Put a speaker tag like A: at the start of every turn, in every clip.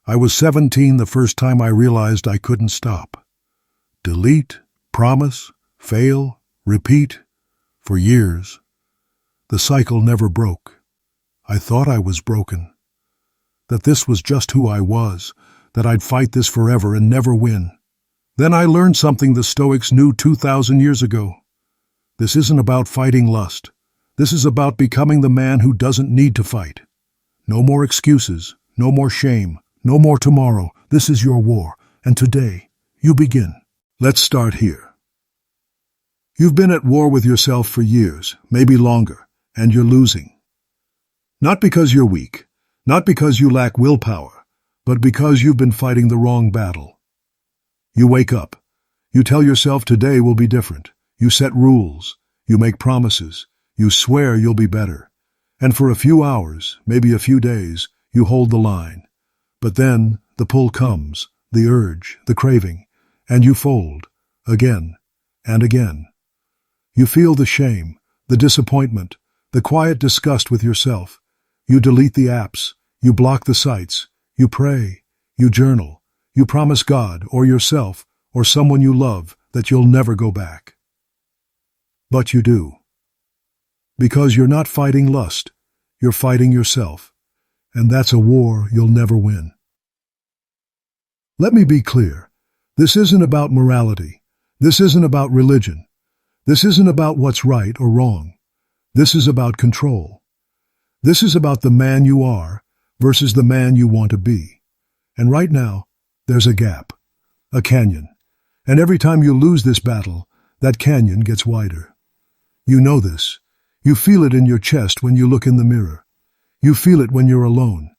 A: I was 17 the first time I realized I couldn't stop. Delete, promise, fail, repeat. For years. The cycle never broke. I thought I was broken. That this was just who I was, that I'd fight this forever and never win. Then I learned something the Stoics knew 2,000 years ago. This isn't about fighting lust. This is about becoming the man who doesn't need to fight. No more excuses, no more shame, no more tomorrow. This is your war, and today, you begin. Let's start here. You've been at war with yourself for years, maybe longer, and you're losing. Not because you're weak, not because you lack willpower, but because you've been fighting the wrong battle. You wake up. You tell yourself today will be different. You set rules. You make promises. You swear you'll be better. And for a few hours, maybe a few days, you hold the line. But then the pull comes, the urge, the craving, and you fold, again and again. You feel the shame, the disappointment, the quiet disgust with yourself. You delete the apps, you block the sites, you pray, you journal, you promise God or yourself or someone you love that you'll never go back. But you do. Because you're not fighting lust, you're fighting yourself, and that's a war you'll never win. Let me be clear. This isn't about morality. This isn't about religion. This isn't about what's right or wrong. This is about control. This is about the man you are versus the man you want to be. And right now, there's a gap, a canyon. And every time you lose this battle, that canyon gets wider. You know this. You feel it in your chest when you look in the mirror. You feel it when you're alone.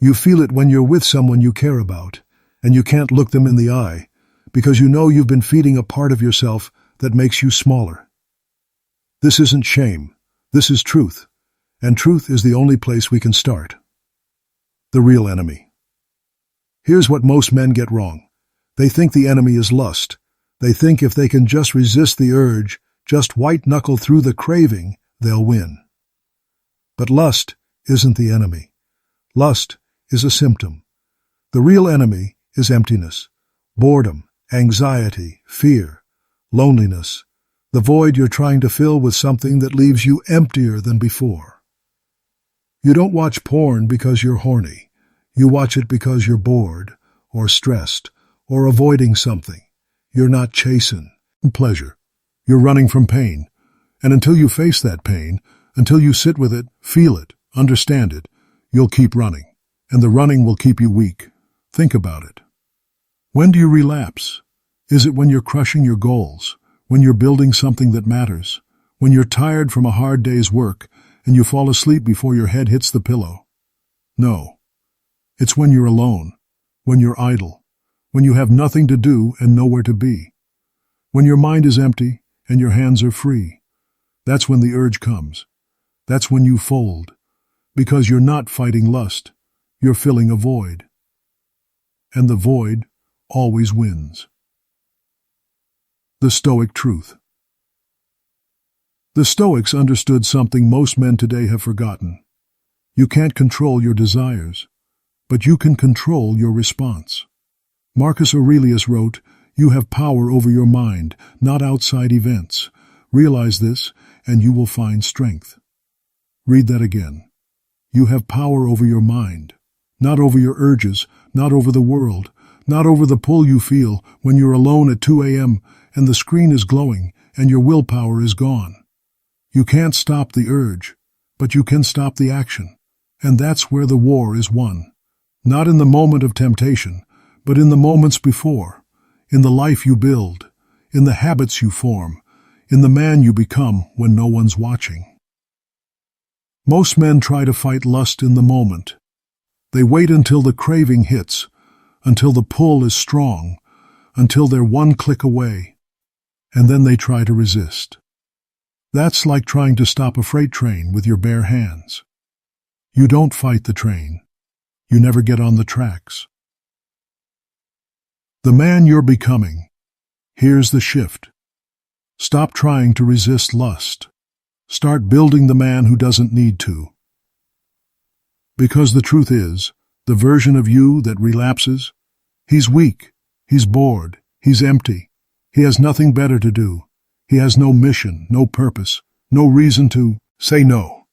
A: You feel it when you're with someone you care about, and you can't look them in the eye because you know you've been feeding a part of yourself that makes you smaller. This isn't shame. This is truth. And truth is the only place we can start. The real enemy. Here's what most men get wrong. They think the enemy is lust. They think if they can just resist the urge, just white-knuckle through the craving, they'll win. But lust isn't the enemy. Lust is a symptom. The real enemy is emptiness, boredom, anxiety, fear, loneliness, the void you're trying to fill with something that leaves you emptier than before. You don't watch porn because you're horny. You watch it because you're bored, or stressed, or avoiding something. You're not chasing pleasure. You're running from pain. And until you face that pain, until you sit with it, feel it, understand it, you'll keep running. And the running will keep you weak. Think about it. When do you relapse? Is it when you're crushing your goals, when you're building something that matters, when you're tired from a hard day's work and you fall asleep before your head hits the pillow? No. It's when you're alone, when you're idle, when you have nothing to do and nowhere to be, when your mind is empty and your hands are free. That's when the urge comes. That's when you fold, because you're not fighting lust. You're filling a void. And the void always wins. The Stoic truth. The Stoics understood something most men today have forgotten. You can't control your desires, but you can control your response. Marcus Aurelius wrote, "You have power over your mind, not outside events. Realize this, and you will find strength." Read that again. You have power over your mind, not over your urges, not over the world, not over the pull you feel when you're alone at 2 a.m. and the screen is glowing and your willpower is gone. You can't stop the urge, but you can stop the action. And that's where the war is won. Not in the moment of temptation, but in the moments before, in the life you build, in the habits you form, in the man you become when no one's watching. Most men try to fight lust in the moment. They wait until the craving hits, until the pull is strong, until they're one click away, and then they try to resist. That's like trying to stop a freight train with your bare hands. You don't fight the train. You never get on the tracks. The man you're becoming. Here's the shift. Stop trying to resist lust. Start building the man who doesn't need to. Because the truth is, The version of you that relapses? He's weak. He's bored. He's empty. He has nothing better to do. He has no mission, no purpose, no reason to say no.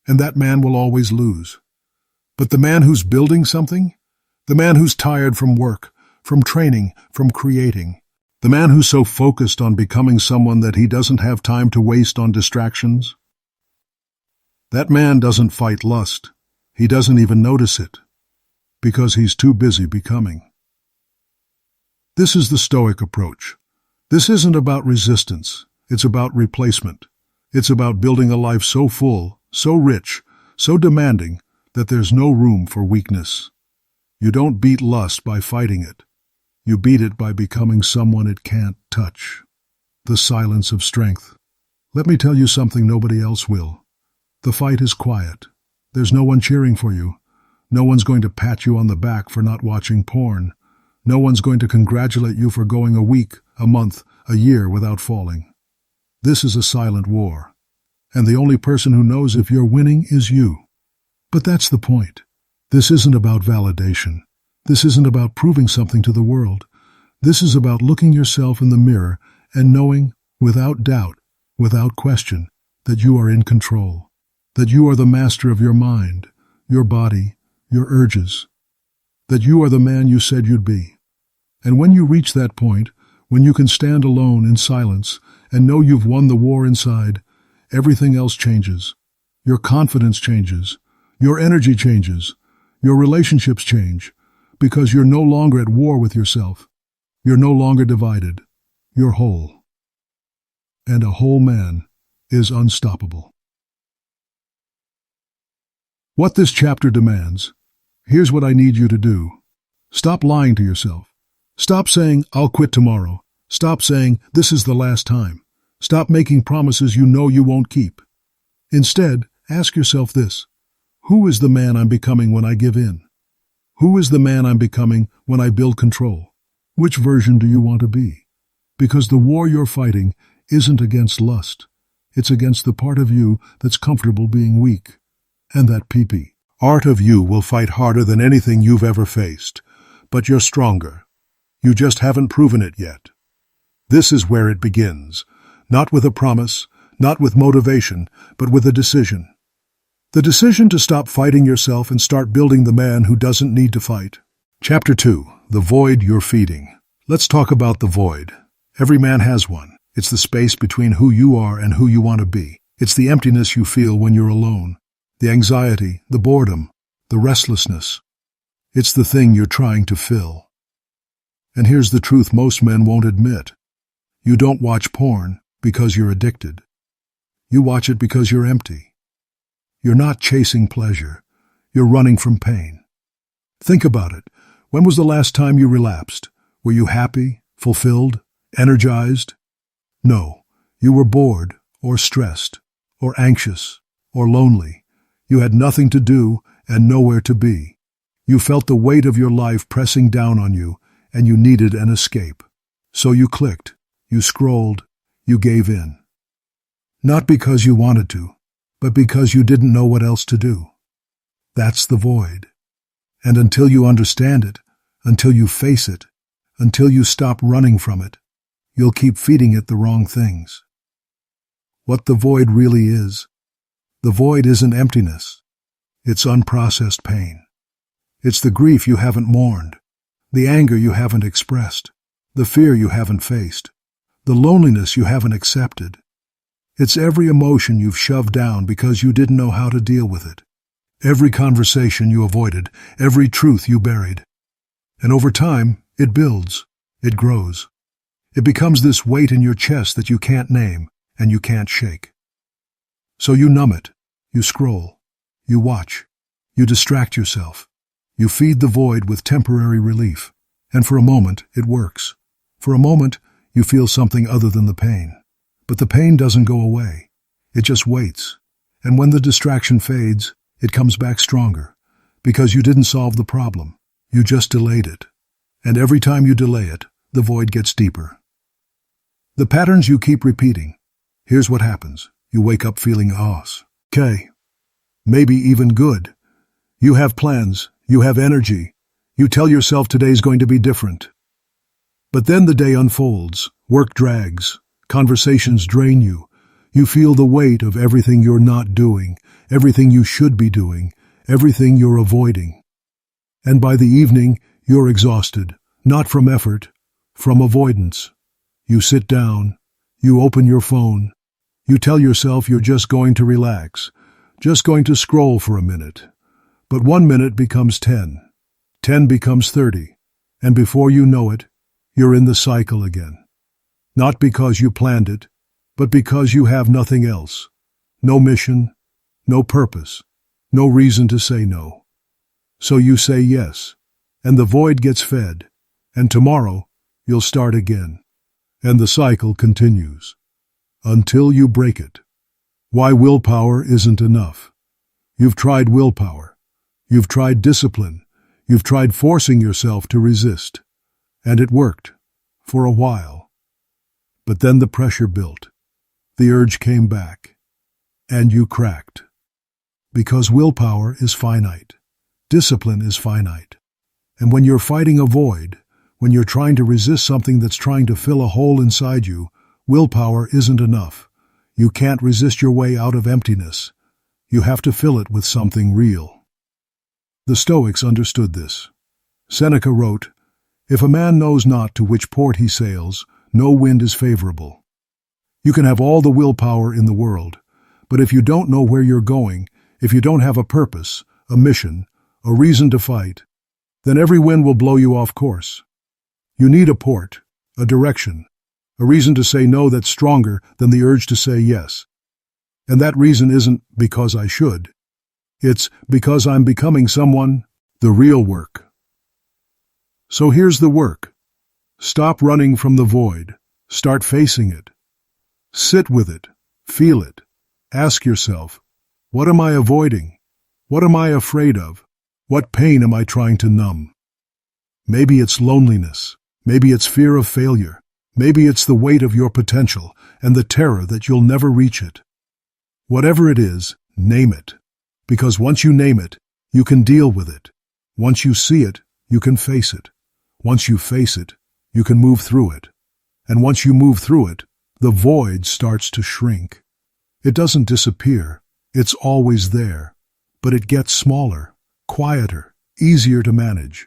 A: And that man will always lose. But the man who's building something? The man who's tired from work, from training, from creating. The man who's so focused on becoming someone that he doesn't have time to waste on distractions? That man doesn't fight lust. He doesn't even notice it, because he's too busy becoming. This is the Stoic approach. This isn't about resistance. It's about replacement. It's about building a life so full, so rich, so demanding that there's no room for weakness. You don't beat lust by fighting it. You beat it by becoming someone it can't touch. The silence of strength. Let me tell you something nobody else will. The fight is quiet. There's no one cheering for you. No one's going to pat you on the back for not watching porn. No one's going to congratulate you for going a week, a month, a year without falling. This is a silent war. And the only person who knows if you're winning is you. But that's the point. This isn't about validation. This isn't about proving something to the world. This is about looking yourself in the mirror and knowing, without doubt, without question, that you are in control, that you are the master of your mind, your body, your urges, that you are the man you said you'd be. And when you reach that point, when you can stand alone in silence and know you've won the war inside, everything else changes. Your confidence changes. Your energy changes. Your relationships change, because you're no longer at war with yourself. You're no longer divided. You're whole. And a whole man is unstoppable. What this chapter demands, here's what I need you to do. Stop lying to yourself. Stop saying, I'll quit tomorrow. Stop saying, this is the last time. Stop making promises you know you won't keep. Instead, ask yourself this. Who is the man I'm becoming when I give in? Who is the man I'm becoming when I build control? Which version do you want to be? Because the war you're fighting isn't against lust. It's against the part of you that's comfortable being weak. And that art of you will fight harder than anything you've ever faced. But you're stronger. You just haven't proven it yet. This is where it begins. Not with a promise, not with motivation, but with a decision. The decision to stop fighting yourself and start building the man who doesn't need to fight. Chapter 2. The void you're feeding. Let's talk about the void. Every man has one. It's the space between who you are and who you want to be. It's the emptiness you feel when you're alone. The anxiety, the boredom, the restlessness. It's the thing you're trying to fill. And here's the truth most men won't admit. You don't watch porn because you're addicted. You watch it because you're empty. You're not chasing pleasure. You're running from pain. Think about it. When was the last time you relapsed? Were you happy, fulfilled, energized? No. You were bored, or stressed, or anxious, or lonely. You had nothing to do and nowhere to be. You felt the weight of your life pressing down on you, and you needed an escape. So you clicked, you scrolled, you gave in. Not because you wanted to, but because you didn't know what else to do. That's the void. And until you understand it, until you face it, until you stop running from it, you'll keep feeding it the wrong things. What the void really is, the void isn't emptiness. It's unprocessed pain. It's the grief you haven't mourned, the anger you haven't expressed, the fear you haven't faced, the loneliness you haven't accepted. It's every emotion you've shoved down because you didn't know how to deal with it. Every conversation you avoided, every truth you buried. And over time, it builds, it grows. It becomes this weight in your chest that you can't name and you can't shake. So you numb it, you scroll, you watch, you distract yourself. You feed the void with temporary relief, and for a moment it works. For a moment you feel something other than the pain. But the pain doesn't go away. It just waits. And when the distraction fades, it comes back stronger, because you didn't solve the problem. You just delayed it. And every time you delay it, the void gets deeper. The patterns you keep repeating. Here's what happens. You wake up feeling maybe even good. You have plans, You have energy. You tell yourself today's going to be different. But then the day unfolds. Work drags. Conversations drain you. You feel the weight of everything you're not doing, everything you should be doing, everything you're avoiding. And by the evening, you're exhausted, not from effort, from avoidance. You sit down. You open your phone. You tell yourself you're just going to relax, just going to scroll for a minute. But 1 minute becomes 10. 10 becomes 30. And before you know it, you're in the cycle again. Not because you planned it, but because you have nothing else. No mission, no purpose, no reason to say no. So you say yes, and the void gets fed, and tomorrow you'll start again. And the cycle continues. Until you break it. Why willpower isn't enough. You've tried willpower. You've tried discipline. You've tried forcing yourself to resist. And it worked. For a while. But then the pressure built. The urge came back. And you cracked. Because willpower is finite. Discipline is finite. And when you're fighting a void, when you're trying to resist something that's trying to fill a hole inside you, willpower isn't enough. You can't resist your way out of emptiness. You have to fill it with something real. The Stoics understood this. Seneca wrote, "If a man knows not to which port he sails, no wind is favorable." You can have all the willpower in the world, but if you don't know where you're going, if you don't have a purpose, a mission, a reason to fight, then every wind will blow you off course. You need a port, a direction, a reason to say no that's stronger than the urge to say yes. And that reason isn't because I should. It's because I'm becoming someone, the real work. So here's the work. Stop running from the void. Start facing it. Sit with it. Feel it. Ask yourself, what am I avoiding? What am I afraid of? What pain am I trying to numb? Maybe it's loneliness. Maybe it's fear of failure. Maybe it's the weight of your potential and the terror that you'll never reach it. Whatever it is, name it. Because once you name it, you can deal with it. Once you see it, you can face it. Once you face it, you can move through it. And once you move through it, the void starts to shrink. It doesn't disappear. It's always there. But it gets smaller, quieter, easier to manage.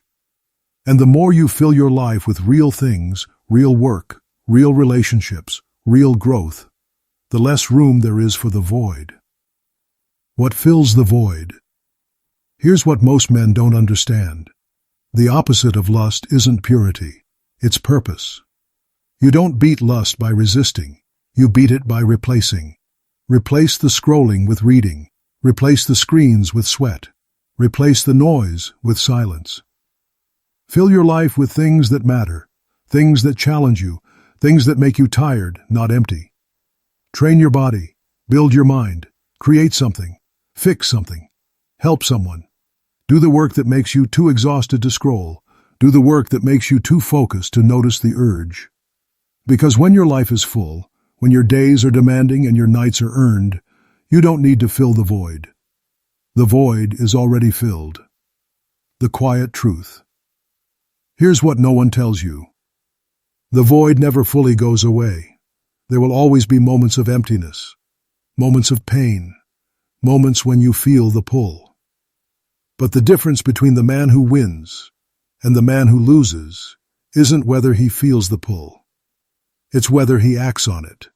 A: And the more you fill your life with real things, real work, real relationships, real growth, the less room there is for the void. What fills the void? Here's what most men don't understand. The opposite of lust isn't purity, it's purpose. You don't beat lust by resisting, you beat it by replacing. Replace the scrolling with reading, replace the screens with sweat, replace the noise with silence. Fill your life with things that matter, things that challenge you, things that make you tired, not empty. Train your body, build your mind, create something, fix something, help someone. Do the work that makes you too exhausted to scroll. Do the work that makes you too focused to notice the urge. Because when your life is full, when your days are demanding and your nights are earned, you don't need to fill the void. The void is already filled. The quiet truth. Here's what no one tells you. The void never fully goes away. There will always be moments of emptiness, moments of pain, moments when you feel the pull. But the difference between the man who wins and the man who loses isn't whether he feels the pull. It's whether he acts on it.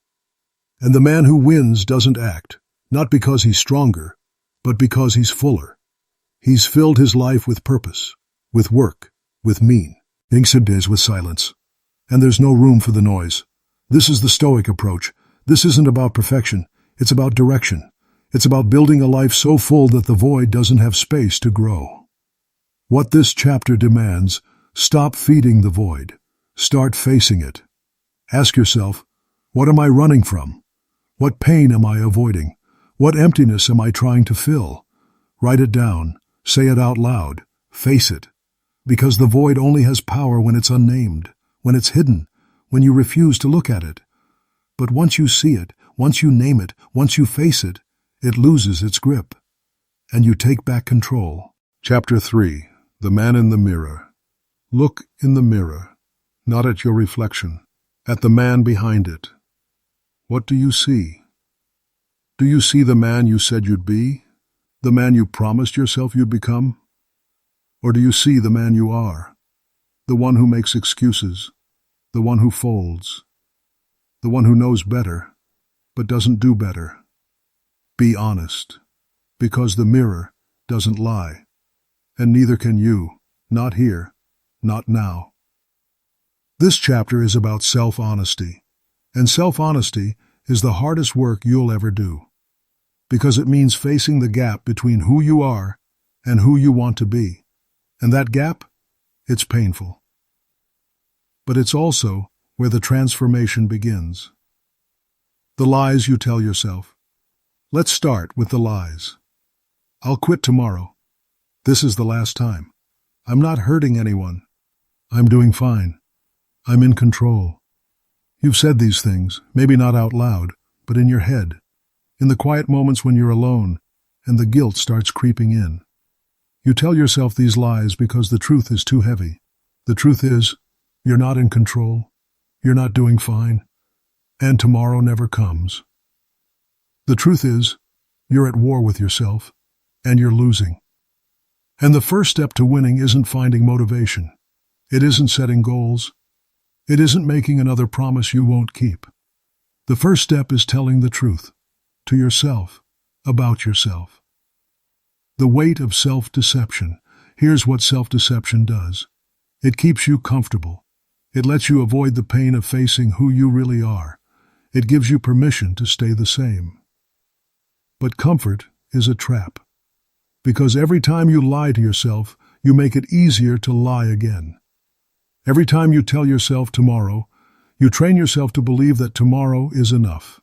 A: And the man who wins doesn't act, not because he's stronger, but because he's fuller. He's filled his life with purpose, with work, with meaning. Is with silence. And there's no room for the noise. This is the Stoic approach. This isn't about perfection. It's about direction. It's about building a life so full that the void doesn't have space to grow. What this chapter demands, stop feeding the void. Start facing it. Ask yourself, what am I running from? What pain am I avoiding? What emptiness am I trying to fill? Write it down. Say it out loud. Face it. Because the void only has power when it's unnamed, when it's hidden, when you refuse to look at it. But once you see it, once you name it, once you face it, it loses its grip. And you take back control. Chapter 3. The man in the mirror. Look in the mirror, not at your reflection, at the man behind it. What do you see? Do you see the man you said you'd be? The man you promised yourself you'd become? Or do you see the man you are? The one who makes excuses, the one who folds, the one who knows better, but doesn't do better. Be honest, because the mirror doesn't lie, and neither can you, not here, not now. This chapter is about self-honesty, and self-honesty is the hardest work you'll ever do, because it means facing the gap between who you are and who you want to be. And that gap, it's painful. But it's also where the transformation begins. The lies you tell yourself. Let's start with the lies. I'll quit tomorrow. This is the last time. I'm not hurting anyone. I'm doing fine. I'm in control. You've said these things, maybe not out loud, but in your head, in the quiet moments when you're alone and the guilt starts creeping in. You tell yourself these lies because the truth is too heavy. The truth is, you're not in control, you're not doing fine, and tomorrow never comes. The truth is, you're at war with yourself, and you're losing. And the first step to winning isn't finding motivation. It isn't setting goals. It isn't making another promise you won't keep. The first step is telling the truth to yourself about yourself. The weight of self-deception. Here's what self-deception does. It keeps you comfortable. It lets you avoid the pain of facing who you really are. It gives you permission to stay the same. But comfort is a trap. Because every time you lie to yourself, you make it easier to lie again. Every time you tell yourself tomorrow, you train yourself to believe that tomorrow is enough.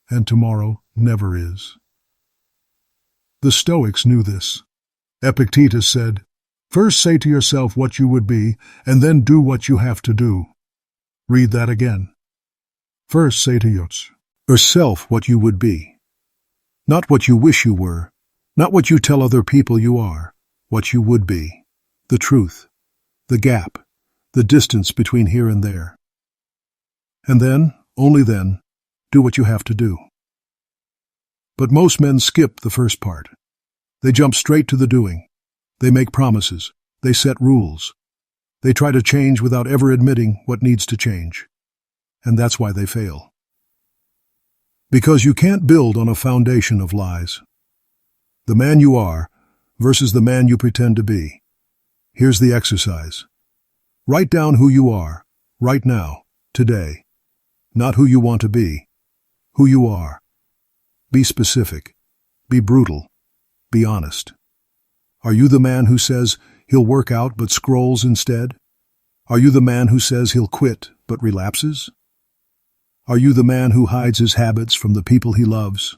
A: And tomorrow never is. The Stoics knew this. Epictetus said, "First say to yourself what you would be, and then do what you have to do." Read that again. First say to yourself what you would be. Not what you wish you were, not what you tell other people you are, what you would be. The truth, the gap, the distance between here and there. And then, only then, do what you have to do. But most men skip the first part. They jump straight to the doing. They make promises. They set rules. They try to change without ever admitting what needs to change. And that's why they fail. Because you can't build on a foundation of lies. The man you are versus the man you pretend to be. Here's the exercise. Write down who you are, right now, today. Not who you want to be, who you are. Be specific. Be brutal. Be honest. Are you the man who says he'll work out but scrolls instead? Are you the man who says he'll quit but relapses? Are you the man who hides his habits from the people he loves?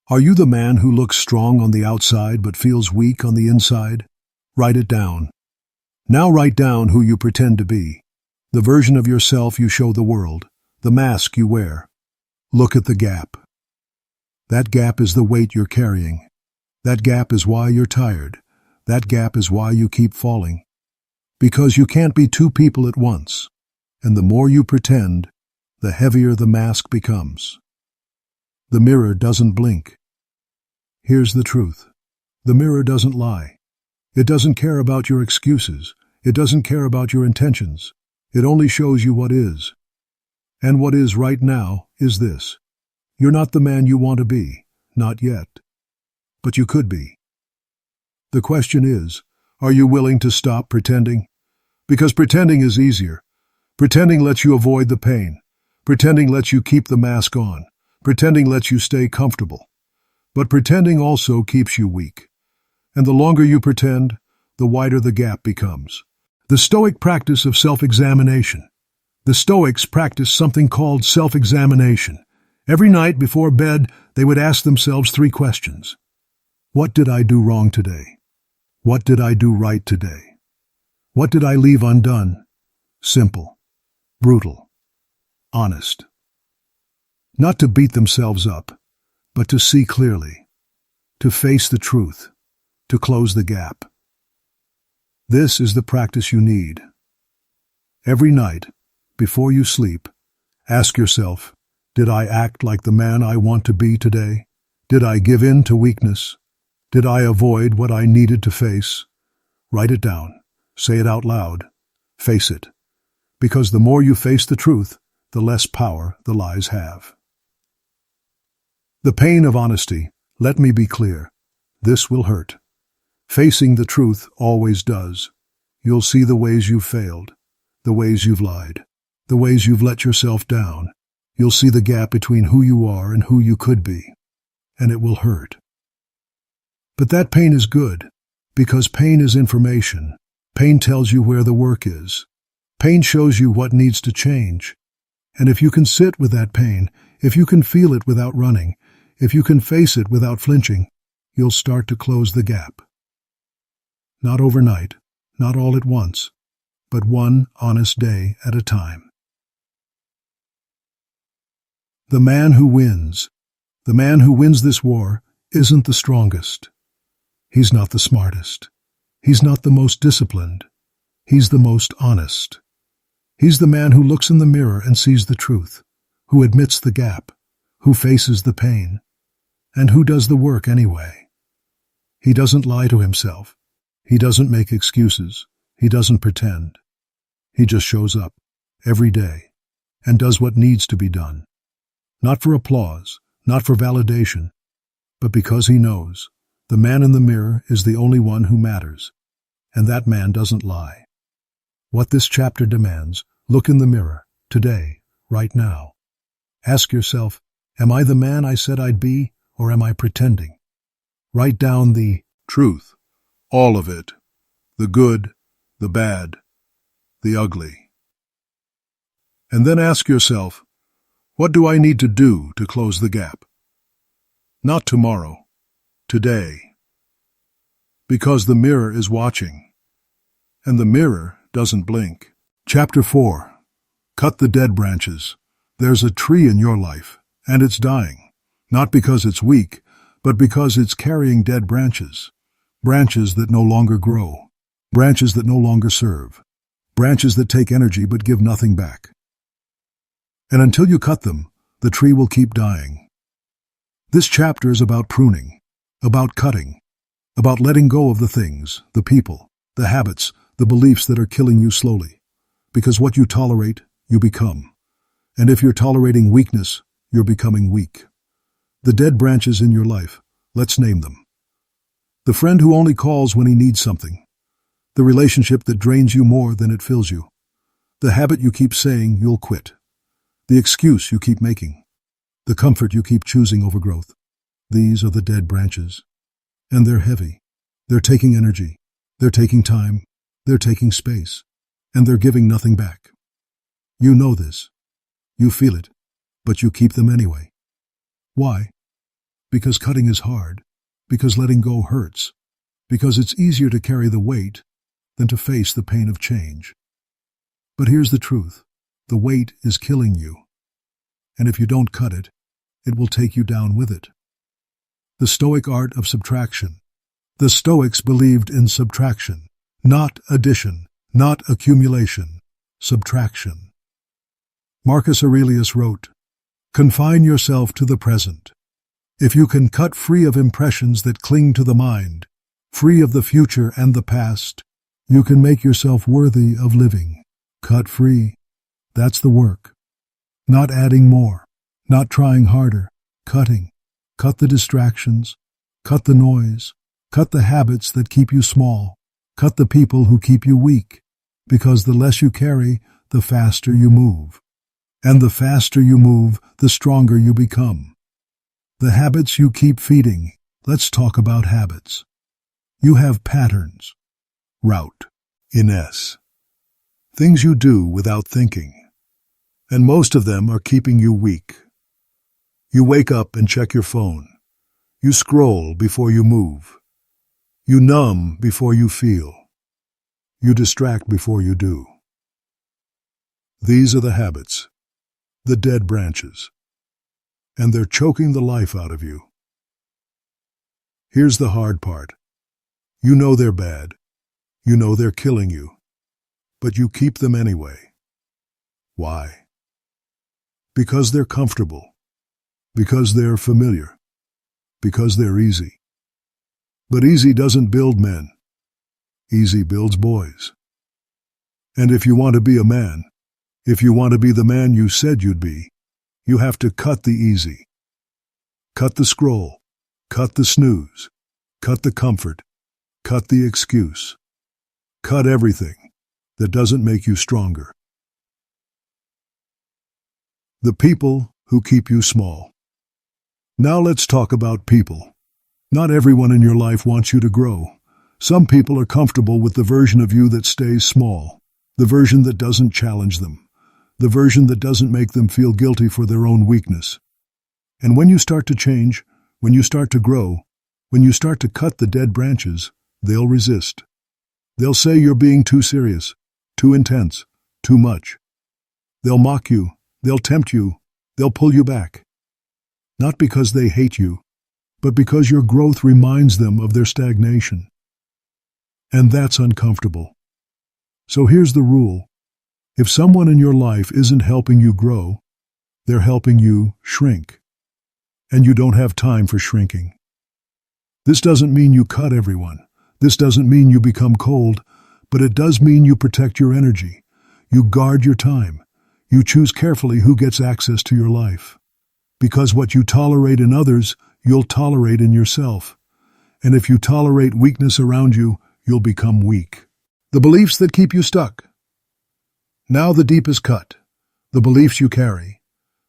A: Are you the man who looks strong on the outside but feels weak on the inside? Write it down. Now write down who you pretend to be, the version of yourself you show the world, the mask you wear. Look at the gap. That gap is the weight you're carrying. That gap is why you're tired. That gap is why you keep falling. Because you can't be two people at once. And the more you pretend, the heavier the mask becomes. The mirror doesn't blink. Here's the truth. The mirror doesn't lie. It doesn't care about your excuses. It doesn't care about your intentions. It only shows you what is. And what is right now is this. You're not the man you want to be, not yet. But you could be. The question is, are you willing to stop pretending? Because pretending is easier. Pretending lets you avoid the pain. Pretending lets you keep the mask on. Pretending lets you stay comfortable. But pretending also keeps you weak. And the longer you pretend, the wider the gap becomes. The Stoic practice of self-examination. The Stoics practiced something called self-examination. Every night before bed, they would ask themselves 3 questions. What did I do wrong today? What did I do right today? What did I leave undone? Simple, brutal, honest. Not to beat themselves up, but to see clearly, to face the truth, to close the gap. This is the practice you need. Every night, before you sleep, ask yourself, did I act like the man I want to be today? Did I give in to weakness? Did I avoid what I needed to face? Write it down. Say it out loud. Face it. Because the more you face the truth, the less power the lies have. The pain of honesty, let me be clear, this will hurt. Facing the truth always does. You'll see the ways you've failed, the ways you've lied, the ways you've let yourself down. You'll see the gap between who you are and who you could be, and it will hurt. But that pain is good, because pain is information. Pain tells you where the work is. Pain shows you what needs to change. And if you can sit with that pain, if you can feel it without running, if you can face it without flinching, you'll start to close the gap. Not overnight, not all at once, but one honest day at a time. The man who wins this war isn't the strongest. He's not the smartest. He's not the most disciplined. He's the most honest. He's the man who looks in the mirror and sees the truth, who admits the gap, who faces the pain, and who does the work anyway. He doesn't lie to himself. He doesn't make excuses. He doesn't pretend. He just shows up every day and does what needs to be done. Not for applause, not for validation, but because he knows the man in the mirror is the only one who matters, and that man doesn't lie. What this chapter demands, look in the mirror, today, right now. Ask yourself, am I the man I said I'd be, or am I pretending? Write down the truth, all of it, the good, the bad, the ugly. And then ask yourself, what do I need to do to close the gap? Not tomorrow, today. Because the mirror is watching, and the mirror doesn't blink. Chapter 4. Cut the dead branches. There's a tree in your life, and it's dying, not because it's weak, but because it's carrying dead branches. Branches that no longer grow, branches that no longer serve, branches that take energy but give nothing back. And until you cut them, the tree will keep dying. This chapter is about pruning, about cutting, about letting go of the things, the people, the habits, the beliefs that are killing you slowly. Because what you tolerate, you become. And if you're tolerating weakness, you're becoming weak. The dead branches in your life, let's name them. The friend who only calls when he needs something. The relationship that drains you more than it fills you. The habit you keep saying you'll quit. The excuse you keep making. The comfort you keep choosing over growth. These are the dead branches. And they're heavy. They're taking energy. They're taking time. They're taking space. And they're giving nothing back. You know this. You feel it. But you keep them anyway. Why? Because cutting is hard. Because letting go hurts. Because it's easier to carry the weight than to face the pain of change. But here's the truth. The weight is killing you. And if you don't cut it, it will take you down with it. The Stoic art of subtraction. The Stoics believed in subtraction, not addition, not accumulation, subtraction. Marcus Aurelius wrote, "Confine yourself to the present. If you can cut free of impressions that cling to the mind, free of the future and the past, you can make yourself worthy of living. Cut free. That's the work. Not adding more, not trying harder, cutting. Cut the distractions, cut the noise, cut the habits that keep you small, cut the people who keep you weak, because the less you carry, the faster you move. And the faster you move, the stronger you become. The habits you keep feeding. Let's talk about habits. You have patterns. Route. Ines. Things you do without thinking. And most of them are keeping you weak. You wake up and check your phone. You scroll before you move. You numb before you feel. You distract before you do. These are the habits, the dead branches, and they're choking the life out of you. Here's the hard part. You know they're bad. You know they're killing you, but you keep them anyway. Why? Because they're comfortable, because they're familiar, because they're easy. But easy doesn't build men. Easy builds boys. And if you want to be a man, if you want to be the man you said you'd be, you have to cut the easy. Cut the scroll, cut the snooze, cut the comfort, cut the excuse. Cut everything that doesn't make you stronger. The people who keep you small. Now let's talk about people. Not everyone in your life wants you to grow. Some people are comfortable with the version of you that stays small, the version that doesn't challenge them, the version that doesn't make them feel guilty for their own weakness. And when you start to change, when you start to grow, when you start to cut the dead branches, they'll resist. They'll say you're being too serious, too intense, too much. They'll mock you, they'll tempt you, they'll pull you back. Not because they hate you, but because your growth reminds them of their stagnation. And that's uncomfortable. So here's the rule. If someone in your life isn't helping you grow, they're helping you shrink. And you don't have time for shrinking. This doesn't mean you cut everyone. This doesn't mean you become cold, but it does mean you protect your energy. You guard your time. You choose carefully who gets access to your life. Because what you tolerate in others, you'll tolerate in yourself. And if you tolerate weakness around you, you'll become weak. The beliefs that keep you stuck. Now the deepest cut. The beliefs you carry.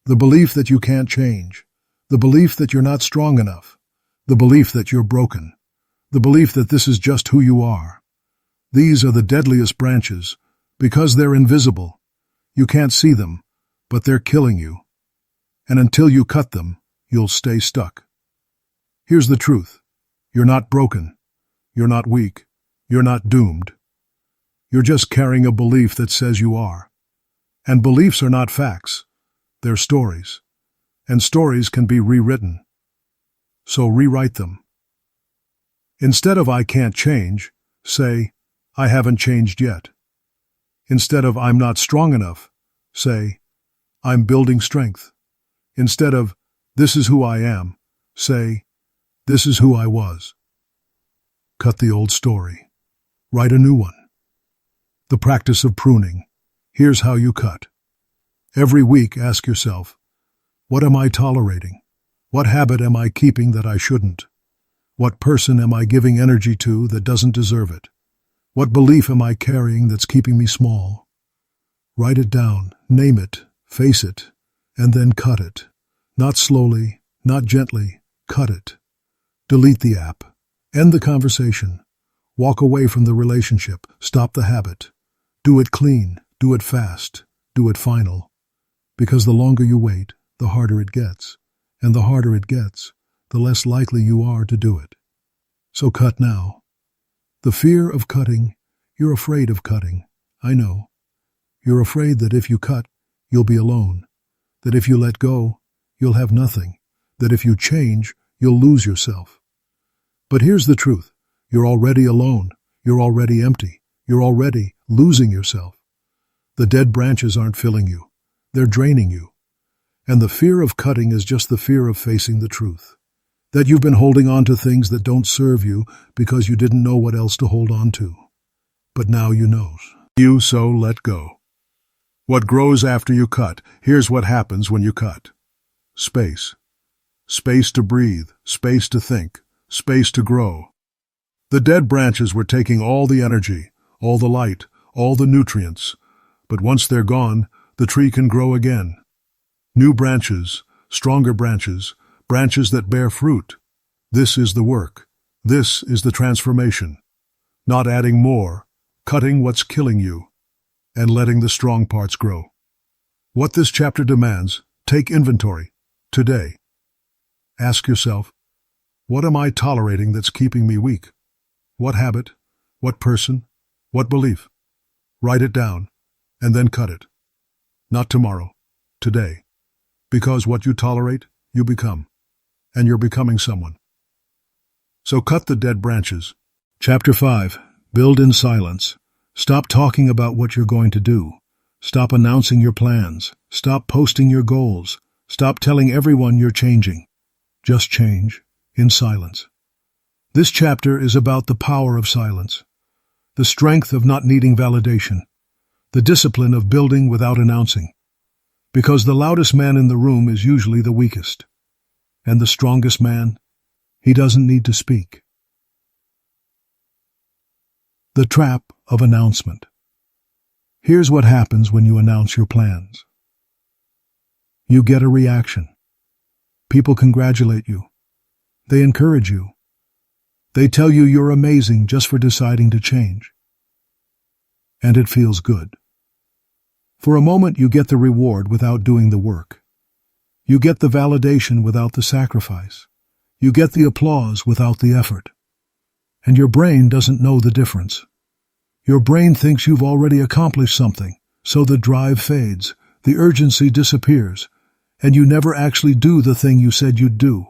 A: The belief that you can't change. The belief that you're not strong enough. The belief that you're broken. The belief that this is just who you are. These are the deadliest branches, because they're invisible. You can't see them, but they're killing you. And until you cut them, you'll stay stuck. Here's the truth. You're not broken. You're not weak. You're not doomed. You're just carrying a belief that says you are. And beliefs are not facts. They're stories. And stories can be rewritten. So rewrite them. Instead of I can't change, say, I haven't changed yet. Instead of I'm not strong enough, say, I'm building strength. Instead of this is who I am, say, this is who I was. Cut the old story. Write a new one. The practice of pruning. Here's how you cut. Every week ask yourself, what am I tolerating? What habit am I keeping that I shouldn't? What person am I giving energy to that doesn't deserve it? What belief am I carrying that's keeping me small? Write it down, name it, face it, and then cut it. Not slowly, not gently, cut it. Delete the app. End the conversation. Walk away from the relationship. Stop the habit. Do it clean. Do it fast. Do it final. Because the longer you wait, the harder it gets. And the harder it gets, the less likely you are to do it. So cut now. The fear of cutting, you're afraid of cutting. I know. You're afraid that if you cut, you'll be alone. That if you let go, you'll have nothing. That if you change, you'll lose yourself. But here's the truth. You're already alone. You're already empty. You're already losing yourself. The dead branches aren't filling you. They're draining you. And the fear of cutting is just the fear of facing the truth. That you've been holding on to things that don't serve you because you didn't know what else to hold on to. But now you know. So let go. What grows after you cut? Here's what happens when you cut. Space. Space to breathe. Space to think. Space to grow. The dead branches were taking all the energy, all the light, all the nutrients. But once they're gone, the tree can grow again. New branches, stronger branches, branches that bear fruit. This is the work. This is the transformation. Not adding more, cutting what's killing you, and letting the strong parts grow. What this chapter demands, take inventory, today. Ask yourself, what am I tolerating that's keeping me weak? What habit? What person? What belief? Write it down, and then cut it. Not tomorrow, today. Because what you tolerate, you become. And you're becoming someone. So cut the dead branches. Chapter 5. Build in silence. Stop talking about what you're going to do. Stop announcing your plans. Stop posting your goals. Stop telling everyone you're changing. Just change in silence. This chapter is about the power of silence, the strength of not needing validation, the discipline of building without announcing. Because the loudest man in the room is usually the weakest. And the strongest man, he doesn't need to speak. The trap of announcement. Here's what happens when you announce your plans. You get a reaction. People congratulate you. They encourage you. They tell you you're amazing just for deciding to change. And it feels good. For a moment, you get the reward without doing the work. You get the validation without the sacrifice. You get the applause without the effort. And your brain doesn't know the difference. Your brain thinks you've already accomplished something, so the drive fades, the urgency disappears, and you never actually do the thing you said you'd do.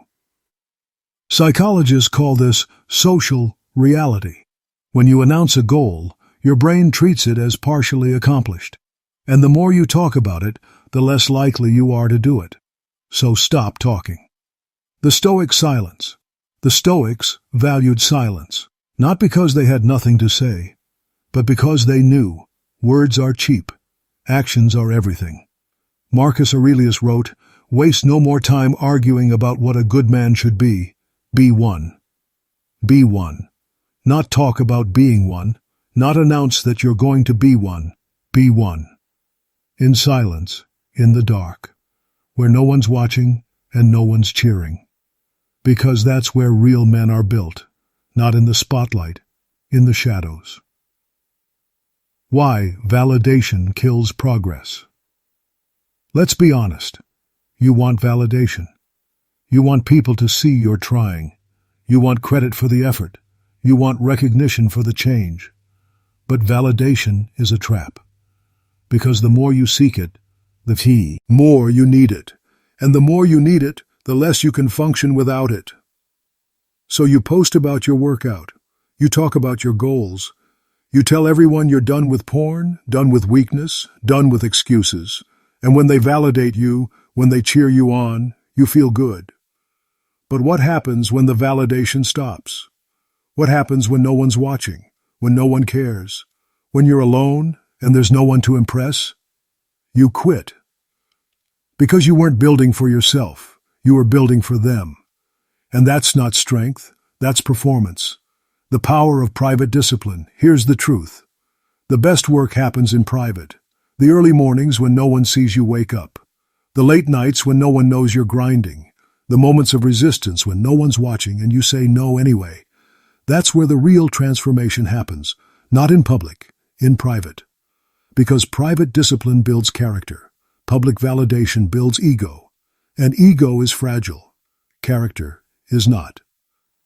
A: Psychologists call this social reality. When you announce a goal, your brain treats it as partially accomplished. And the more you talk about it, the less likely you are to do it. So stop talking. The Stoic silence. The Stoics valued silence, not because they had nothing to say, but because they knew words are cheap, actions are everything. Marcus Aurelius wrote, "Waste no more time arguing about what a good man should be. Be one. Be one. Not talk about being one. Not announce that you're going to be one. Be one. In silence, in the dark, where no one's watching and no one's cheering. Because that's where real men are built, not in the spotlight, in the shadows." Why validation kills progress. Let's be honest. You want validation. You want people to see you're trying. You want credit for the effort. You want recognition for the change. But validation is a trap. Because the more you seek it, the more you need it. And the more you need it, the less you can function without it. So you post about your workout. You talk about your goals. You tell everyone you're done with porn, done with weakness, done with excuses. And when they validate you, when they cheer you on, you feel good. But what happens when the validation stops? What happens when no one's watching, when no one cares, when you're alone and there's no one to impress? You quit. Because you weren't building for yourself, you were building for them. And that's not strength, that's performance. The power of private discipline. Here's the truth. The best work happens in private. The early mornings when no one sees you wake up. The late nights when no one knows you're grinding. The moments of resistance when no one's watching and you say no anyway. That's where the real transformation happens, not in public, in private. Because private discipline builds character. Public validation builds ego. And ego is fragile. Character is not.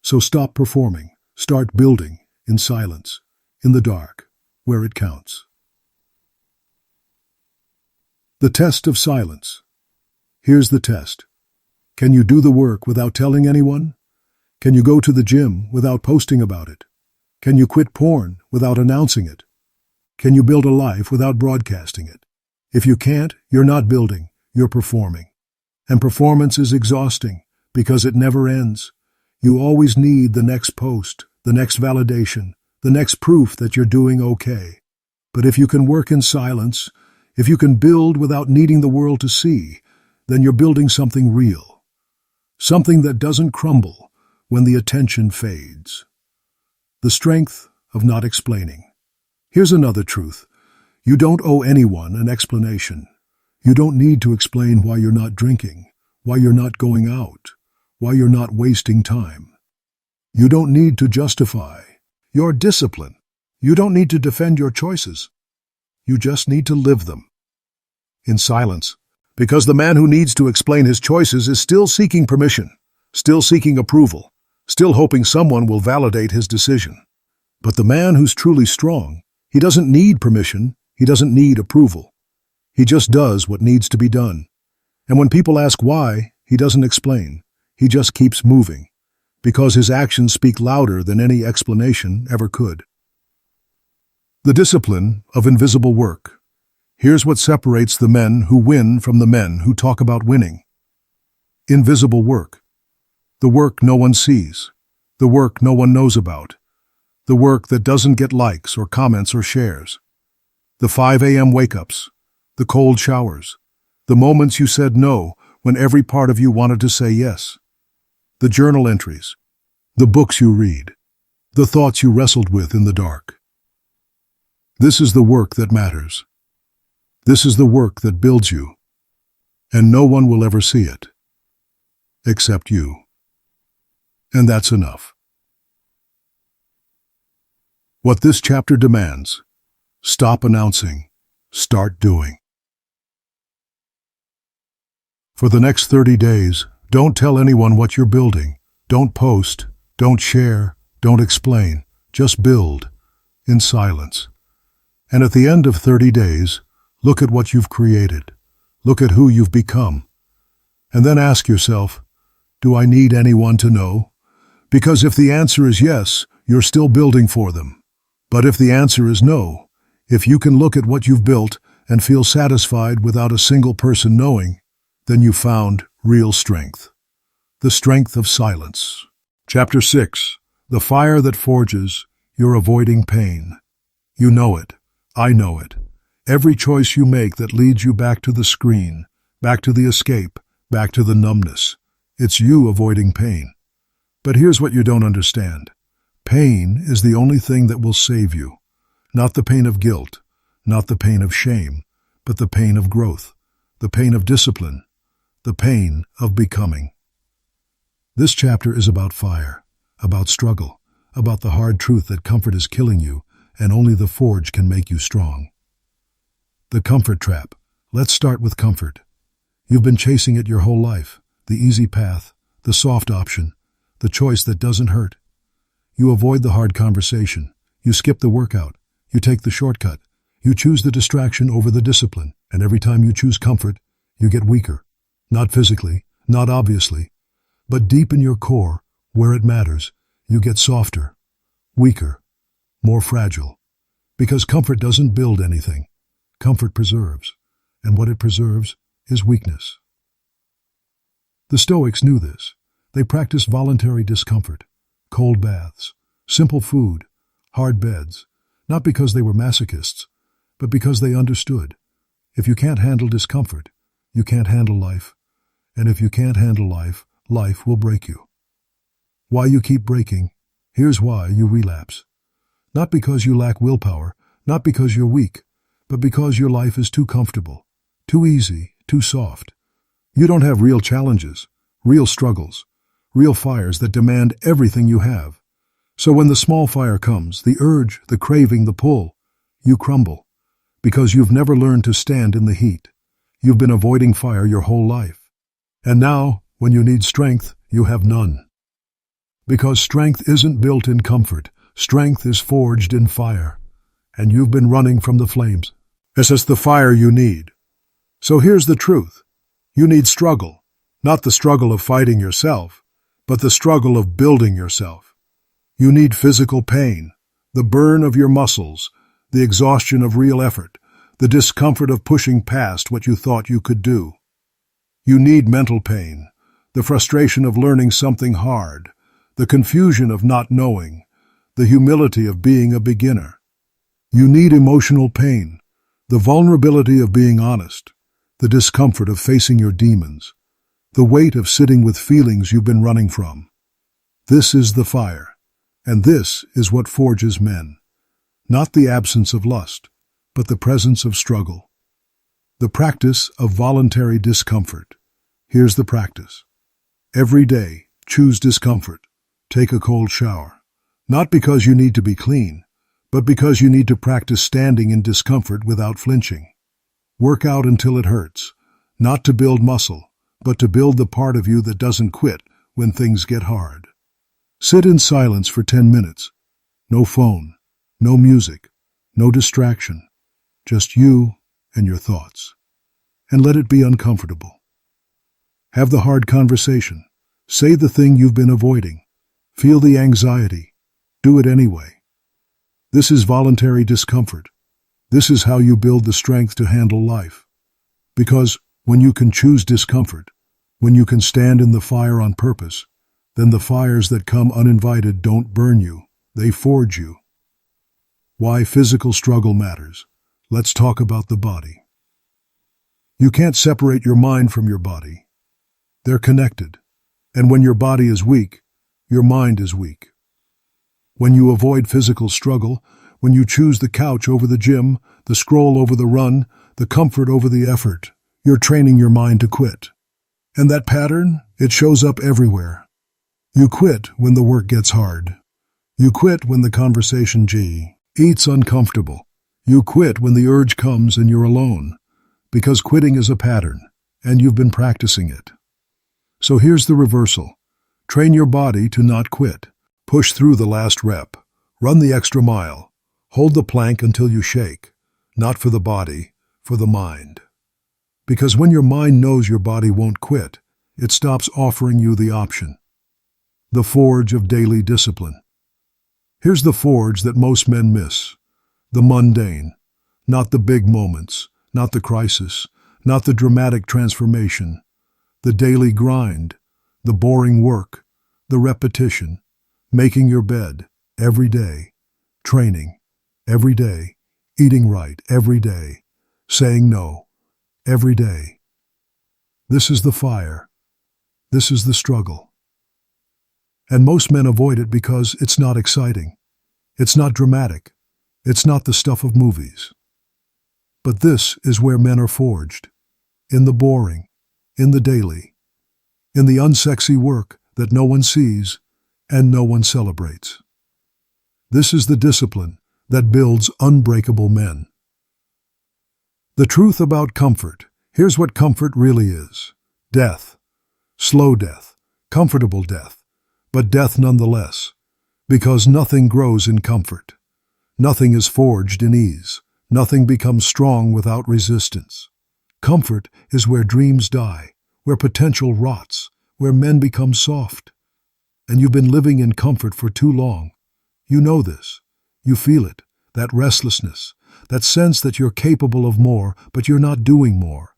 A: So stop performing. Start building in silence, in the dark, where it counts. The test of silence. Here's the test. Can you do the work without telling anyone? Can you go to the gym without posting about it? Can you quit porn without announcing it? Can you build a life without broadcasting it? If you can't, you're not building, you're performing. And performance is exhausting because it never ends. You always need the next post, the next validation, the next proof that you're doing okay. But if you can work in silence, if you can build without needing the world to see, then you're building something real. Something that doesn't crumble when the attention fades. The strength of not explaining. Here's another truth. You don't owe anyone an explanation. You don't need to explain why you're not drinking, why you're not going out, why you're not wasting time. You don't need to justify your discipline. You don't need to defend your choices. You just need to live them. In silence. Because the man who needs to explain his choices is still seeking permission, still seeking approval, still hoping someone will validate his decision. But the man who's truly strong, he doesn't need permission, he doesn't need approval. He just does what needs to be done. And when people ask why, he doesn't explain. He just keeps moving, because his actions speak louder than any explanation ever could. The discipline of invisible work. Here's what separates the men who win from the men who talk about winning. Invisible work. The work no one sees. The work no one knows about. The work that doesn't get likes or comments or shares. The 5 a.m. wake-ups. The cold showers. The moments you said no when every part of you wanted to say yes. The journal entries. The books you read. The thoughts you wrestled with in the dark. This is the work that matters. This is the work that builds you. And no one will ever see it. Except you. And that's enough. What this chapter demands: stop announcing, start doing. For the next 30 days, don't tell anyone what you're building. Don't post, don't share, don't explain. Just build, in silence. And at the end of 30 days, look at what you've created. Look at who you've become. And then ask yourself, do I need anyone to know? Because if the answer is yes, you're still building for them. But if the answer is no, if you can look at what you've built and feel satisfied without a single person knowing, then you found real strength. The strength of silence. Chapter 6. The fire that forges, you're avoiding pain. You know it. I know it. Every choice you make that leads you back to the screen, back to the escape, back to the numbness. It's you avoiding pain. But here's what you don't understand. Pain is the only thing that will save you. Not the pain of guilt, not the pain of shame, but the pain of growth, the pain of discipline, the pain of becoming. This chapter is about fire, about struggle, about the hard truth that comfort is killing you, and only the forge can make you strong. The comfort trap. Let's start with comfort. You've been chasing it your whole life, the easy path, the soft option, the choice that doesn't hurt. You avoid the hard conversation. You skip the workout. You take the shortcut. You choose the distraction over the discipline, and every time you choose comfort, you get weaker. Not physically, not obviously, but deep in your core, where it matters, you get softer, weaker, more fragile. Because comfort doesn't build anything. Comfort preserves, and what it preserves is weakness. The Stoics knew this. They practiced voluntary discomfort, cold baths, simple food, hard beds, not because they were masochists, but because they understood. If you can't handle discomfort, you can't handle life. And if you can't handle life, life will break you. Why you keep breaking? Here's why you relapse. Not because you lack willpower, not because you're weak, but because your life is too comfortable, too easy, too soft. You don't have real challenges, real struggles, real fires that demand everything you have. So when the small fire comes, the urge, the craving, the pull, you crumble, because you've never learned to stand in the heat. You've been avoiding fire your whole life. And now, when you need strength, you have none. Because strength isn't built in comfort, strength is forged in fire. And you've been running from the flames. It's the fire you need. So here's the truth. You need struggle, not the struggle of fighting yourself, but the struggle of building yourself. You need physical pain, the burn of your muscles, the exhaustion of real effort, the discomfort of pushing past what you thought you could do. You need mental pain, the frustration of learning something hard, the confusion of not knowing, the humility of being a beginner. You need emotional pain, the vulnerability of being honest, the discomfort of facing your demons, the weight of sitting with feelings you've been running from. This is the fire, and this is what forges men. Not the absence of lust, but the presence of struggle. The practice of voluntary discomfort. Here's the practice. Every day, choose discomfort. Take a cold shower. Not because you need to be clean, but because you need to practice standing in discomfort without flinching. Work out until it hurts, not to build muscle, but to build the part of you that doesn't quit when things get hard. Sit in silence for 10 minutes. No phone, no music, no distraction, just you and your thoughts. And let it be uncomfortable. Have the hard conversation. Say the thing you've been avoiding. Feel the anxiety. Do it anyway. This is voluntary discomfort. This is how you build the strength to handle life. Because when you can choose discomfort, when you can stand in the fire on purpose, then the fires that come uninvited don't burn you, they forge you. Why physical struggle matters. Let's talk about the body. You can't separate your mind from your body. They're connected. And when your body is weak, your mind is weak. When you avoid physical struggle, when you choose the couch over the gym, the scroll over the run, the comfort over the effort, you're training your mind to quit. And that pattern, it shows up everywhere. You quit when the work gets hard. You quit when the conversation eats uncomfortable. You quit when the urge comes and you're alone. Because quitting is a pattern, and you've been practicing it. So here's the reversal. Train your body to not quit. Push through the last rep. Run the extra mile. Hold the plank until you shake. Not for the body, for the mind. Because when your mind knows your body won't quit, it stops offering you the option. The forge of daily discipline. Here's the forge that most men miss. The mundane. Not the big moments. Not the crisis. Not the dramatic transformation. The daily grind. The boring work. The repetition. Making your bed every day. Training every day. Eating right every day. Saying no every day. This is the fire. This is the struggle. And most men avoid it because it's not exciting. It's not dramatic. It's not the stuff of movies. But this is where men are forged. In the boring. In the daily. In the unsexy work that no one sees and no one celebrates. This is the discipline that builds unbreakable men. The truth about comfort. Here's what comfort really is. Death. Slow death. Comfortable death. But death nonetheless. Because nothing grows in comfort. Nothing is forged in ease. Nothing becomes strong without resistance. Comfort is where dreams die, where potential rots, where men become soft. And you've been living in comfort for too long. You know this. You feel it, that restlessness, that sense that you're capable of more, but you're not doing more.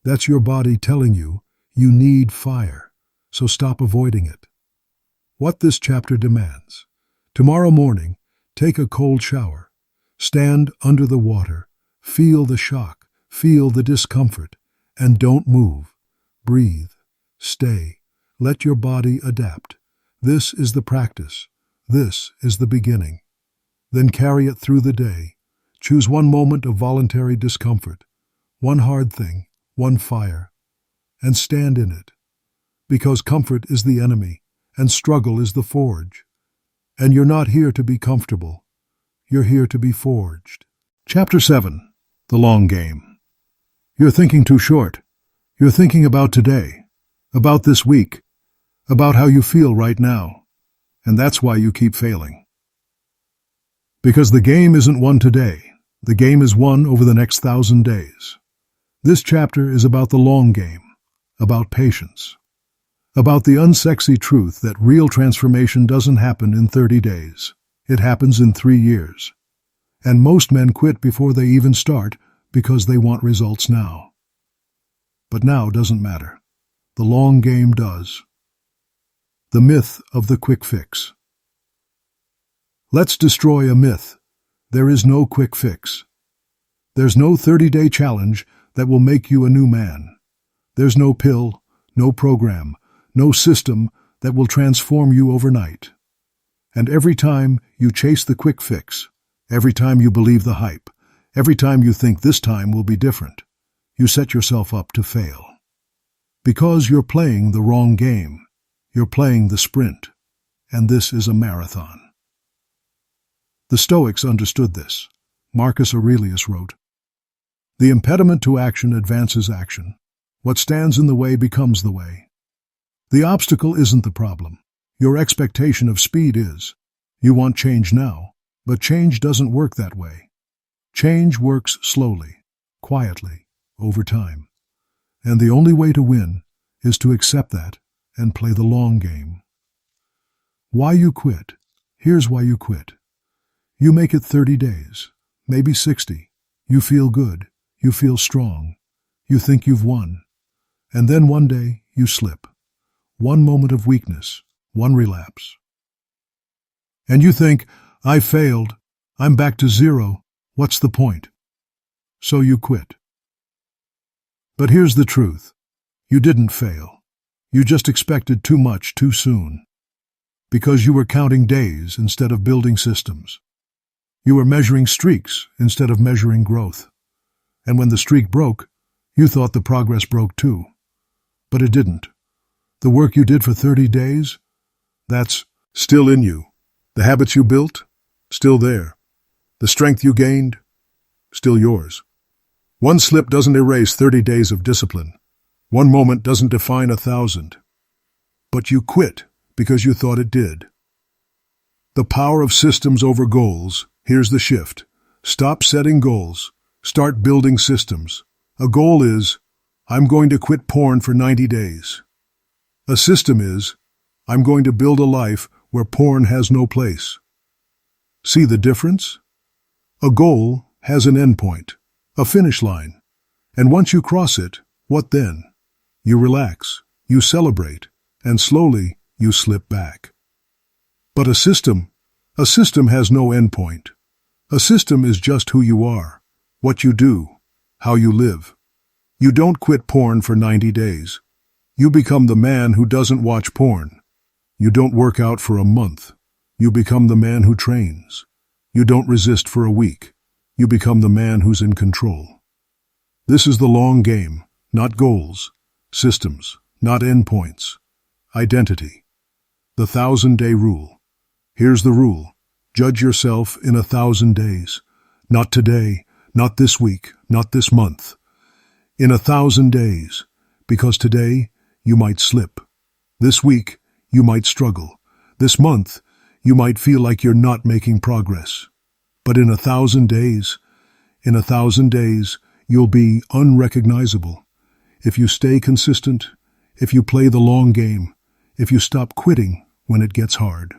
A: That's your body telling you need fire, so stop avoiding it. What this chapter demands. Tomorrow morning, take a cold shower. Stand under the water. Feel the shock. Feel the discomfort. And don't move. Breathe. Stay. Let your body adapt. This is the practice. This is the beginning. Then carry it through the day. Choose one moment of voluntary discomfort, one hard thing, one fire, and stand in it. Because comfort is the enemy, and struggle is the forge. And you're not here to be comfortable. You're here to be forged. Chapter 7. The Long Game. You're thinking too short. You're thinking about today, about this week, about how you feel right now. And that's why you keep failing. Because the game isn't won today. The game is won over the next 1,000 days. This chapter is about the long game, about patience, about the unsexy truth that real transformation doesn't happen in 30 days. It happens in 3 years. And most men quit before they even start because they want results now. But now doesn't matter. The long game does. The myth of the quick fix. Let's destroy a myth. There is no quick fix. There's no 30-day challenge that will make you a new man. There's no pill, no program, no system that will transform you overnight. And every time you chase the quick fix, every time you believe the hype, every time you think this time will be different, you set yourself up to fail. Because you're playing the wrong game. You're playing the sprint. And this is a marathon. The Stoics understood this. Marcus Aurelius wrote, "The impediment to action advances action. What stands in the way becomes the way." The obstacle isn't the problem. Your expectation of speed is. You want change now, but change doesn't work that way. Change works slowly, quietly, over time. And the only way to win is to accept that and play the long game. Why you quit? Here's why you quit. You make it 30 days, maybe 60. You feel good. You feel strong. You think you've won. And then one day, you slip. One moment of weakness, one relapse. And you think, I failed. I'm back to zero. What's the point? So you quit. But here's the truth. You didn't fail. You just expected too much too soon. Because you were counting days instead of building systems. You were measuring streaks instead of measuring growth. And when the streak broke, you thought the progress broke too. But it didn't. The work you did for 30 days, that's still in you. The habits you built, still there. The strength you gained, still yours. One slip doesn't erase 30 days of discipline. One moment doesn't define 1,000. But you quit because you thought it did. The power of systems over goals. Here's the shift. Stop setting goals. Start building systems. A goal is, I'm going to quit porn for 90 days. A system is, I'm going to build a life where porn has no place. See the difference? A goal has an endpoint, a finish line. And once you cross it, what then? You relax, you celebrate, and slowly you slip back. But a system has no endpoint. A system is just who you are, what you do, how you live. You don't quit porn for 90 days. You become the man who doesn't watch porn. You don't work out for a month. You become the man who trains. You don't resist for a week. You become the man who's in control. This is the long game, not goals. Systems, not endpoints. Identity. The 1,000-day rule. Here's the rule. Judge yourself in 1,000 days. Not today, not this week, not this month. In 1,000 days, because today you might slip. This week you might struggle. This month you might feel like you're not making progress. But in 1,000 days, you'll be unrecognizable. If you stay consistent, if you play the long game, if you stop quitting when it gets hard.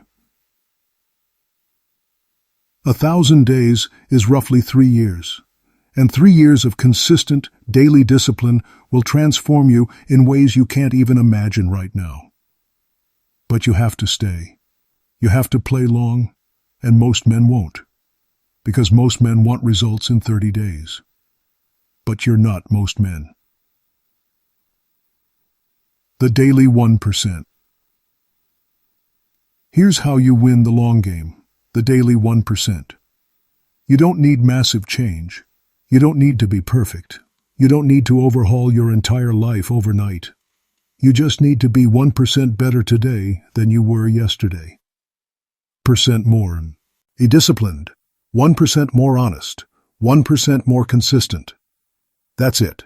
A: 1,000 days is roughly 3 years, and 3 years of consistent, daily discipline will transform you in ways you can't even imagine right now. But you have to stay. You have to play long, and most men won't, because most men want results in 30 days. But you're not most men. The daily 1%. Here's how you win the long game. The daily 1%. You don't need massive change. You don't need to be perfect. You don't need to overhaul your entire life overnight. You just need to be 1% better today than you were yesterday. 1% more disciplined, 1% more honest, 1% more consistent. That's it.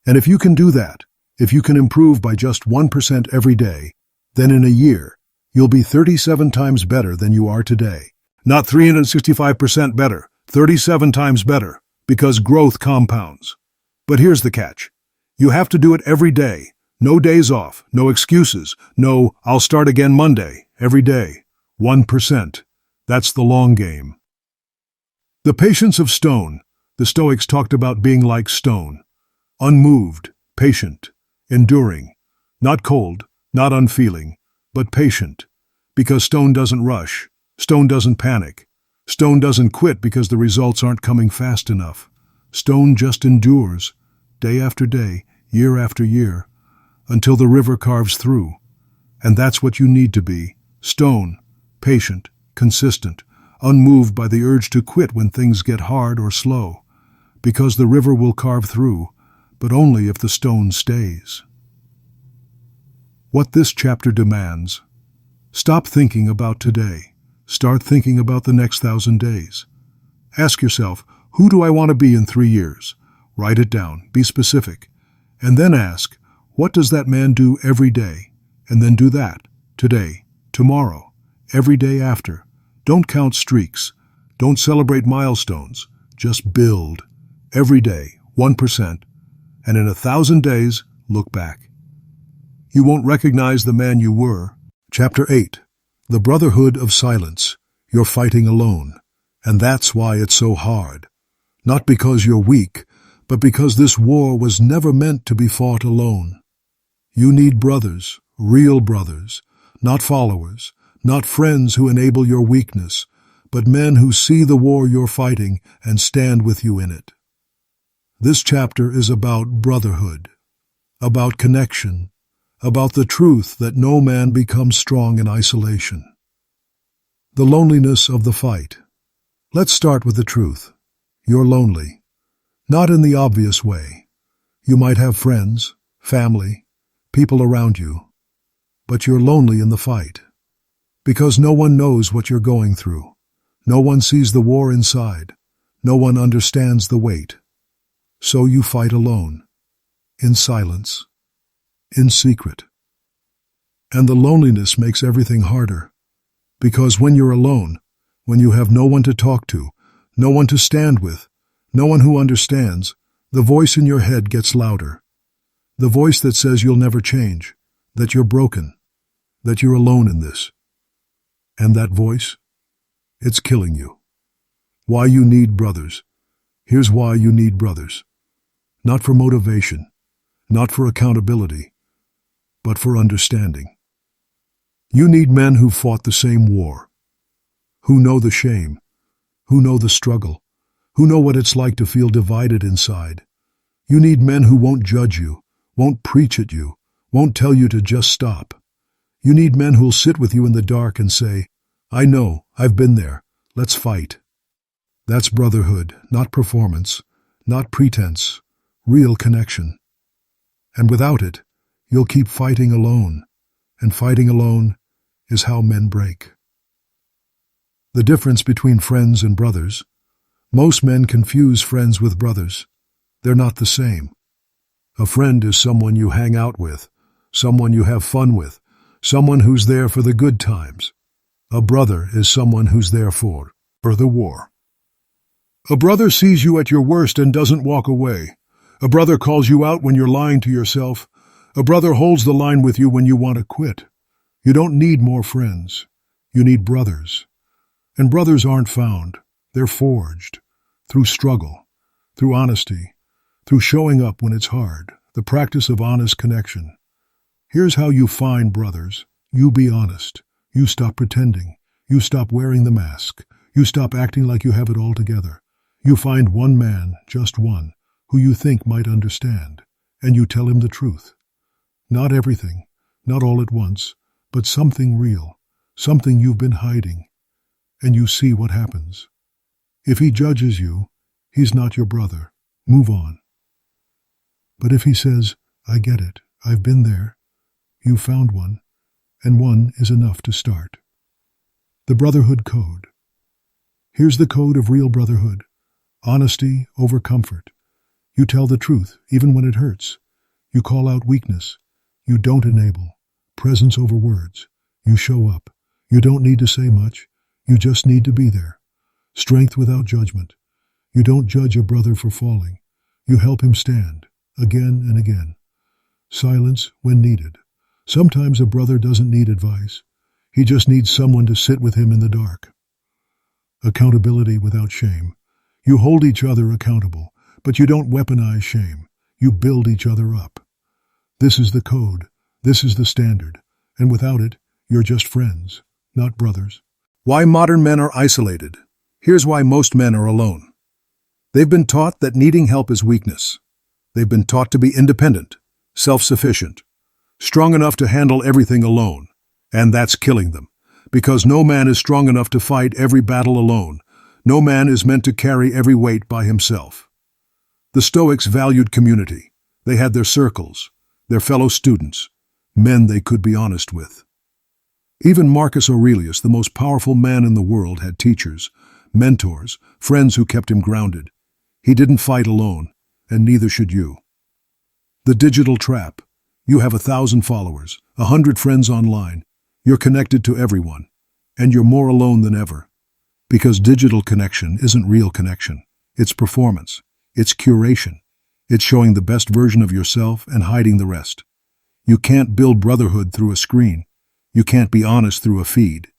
A: And if you can do that, if you can improve by just 1% every day, then in a year, you'll be 37 times better than you are today. Not 365% better, 37 times better, because growth compounds. But here's the catch. You have to do it every day. No days off, no excuses, no I'll start again Monday, every day. 1%. That's the long game. The patience of stone. The Stoics talked about being like stone. Unmoved, patient, enduring. Not cold, not unfeeling, but patient. Because stone doesn't rush. Stone doesn't panic. Stone doesn't quit because the results aren't coming fast enough. Stone just endures, day after day, year after year, until the river carves through. And that's what you need to be. Stone, patient, consistent, unmoved by the urge to quit when things get hard or slow. Because the river will carve through, but only if the stone stays. What this chapter demands. Stop thinking about today. Start thinking about the next 1,000 days. Ask yourself, who do I want to be in 3 years? Write it down, be specific. And then ask, what does that man do every day? And then do that, today, tomorrow, every day after. Don't count streaks. Don't celebrate milestones. Just build. Every day, 1%. And in 1,000 days, look back. You won't recognize the man you were. Chapter 8. The Brotherhood of Silence. You're fighting alone. And that's why it's so hard. Not because you're weak, but because this war was never meant to be fought alone. You need brothers, real brothers, not followers, not friends who enable your weakness, but men who see the war you're fighting and stand with you in it. This chapter is about brotherhood, about connection, about the truth that no man becomes strong in isolation. The loneliness of the fight. Let's start with the truth. You're lonely. Not in the obvious way. You might have friends, family, people around you, but you're lonely in the fight. Because no one knows what you're going through. No one sees the war inside. No one understands the weight. So you fight alone, in silence, in secret. And the loneliness makes everything harder. Because when you're alone, when you have no one to talk to, no one to stand with, no one who understands, the voice in your head gets louder. The voice that says you'll never change, that you're broken, that you're alone in this. And that voice? It's killing you. Why you need brothers. Here's why you need brothers. Not for motivation, not for accountability, but for understanding. You need men who fought the same war, who know the shame, who know the struggle, who know what it's like to feel divided inside. You need men who won't judge you, won't preach at you, won't tell you to just stop. You need men who'll sit with you in the dark and say, I know, I've been there, let's fight. That's brotherhood, not performance, not pretense, real connection. And without it, you'll keep fighting alone, and fighting alone is how men break. The difference between friends and brothers. Most men confuse friends with brothers. They're not the same. A friend is someone you hang out with, someone you have fun with, someone who's there for the good times. A brother is someone who's there for the war. A brother sees you at your worst and doesn't walk away. A brother calls you out when you're lying to yourself. A brother holds the line with you when you want to quit. You don't need more friends. You need brothers. And brothers aren't found. They're forged. Through struggle. Through honesty. Through showing up when it's hard. The practice of honest connection. Here's how you find brothers. You be honest. You stop pretending. You stop wearing the mask. You stop acting like you have it all together. You find one man, just one, who you think might understand, and you tell him the truth. Not everything, not all at once, but something real, something you've been hiding, and you see what happens. If he judges you, he's not your brother. Move on. But if he says, I get it, I've been there, you found one, and one is enough to start. The Brotherhood Code. Here's the code of real brotherhood. Honesty over comfort. You tell the truth, even when it hurts. You call out weakness. You don't enable. Presence over words. You show up. You don't need to say much. You just need to be there. Strength without judgment. You don't judge a brother for falling. You help him stand, again and again. Silence when needed. Sometimes a brother doesn't need advice. He just needs someone to sit with him in the dark. Accountability without shame. You hold each other accountable, but you don't weaponize shame. You build each other up. This is the code. This is the standard. And without it, you're just friends, not brothers. Why modern men are isolated. Here's why most men are alone. They've been taught that needing help is weakness. They've been taught to be independent, self-sufficient, strong enough to handle everything alone. And that's killing them, because no man is strong enough to fight every battle alone. No man is meant to carry every weight by himself. The Stoics valued community. They had their circles, their fellow students, men they could be honest with. Even Marcus Aurelius, the most powerful man in the world, had teachers, mentors, friends who kept him grounded. He didn't fight alone, and neither should you. The digital trap. You have 1,000 followers, 100 friends online. You're connected to everyone, and you're more alone than ever. Because digital connection isn't real connection. It's performance. It's curation. It's showing the best version of yourself and hiding the rest. You can't build brotherhood through a screen. You can't be honest through a feed.